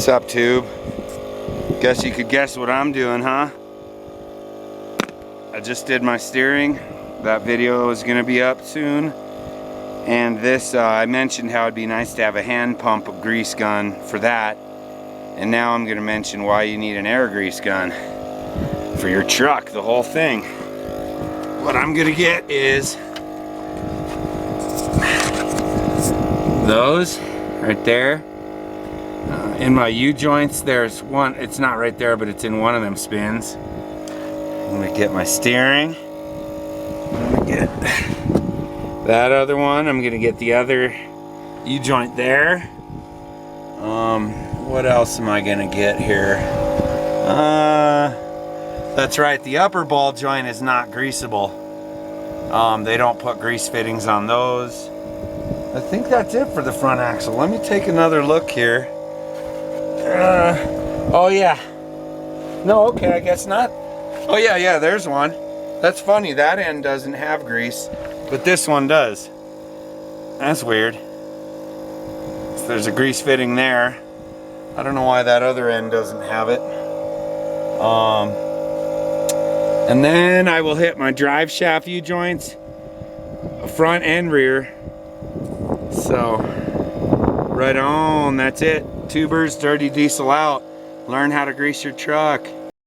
What's up, tube? Guess you could guess what I'm doing, huh? I just did my steering. That video is gonna be up soon. And this, I mentioned how it'd be nice to have a hand pump of grease gun for that. And now I'm gonna mention why you need an air grease gun for your truck, the whole thing. What I'm gonna get is those right there. In my U-joints, there's one, it's not right there, but it's in one of them spins. I'm gonna get my steering. I'm gonna get that other one. I'm gonna get the other U-joint there. What else am I gonna get here? That's right, the upper ball joint is not greasable. They don't put grease fittings on those. I think that's it for the front axle. Let me take another look here. Oh yeah. No, okay, I guess not. Oh yeah, there's one. That's funny, that end doesn't have grease, but this one does. That's weird. So there's a grease fitting there. I don't know why that other end doesn't have it. And then I will hit my drive shaft U-joints, front and rear. So, right on, that's it. Tubers, dirty diesel out. Learn how to grease your truck.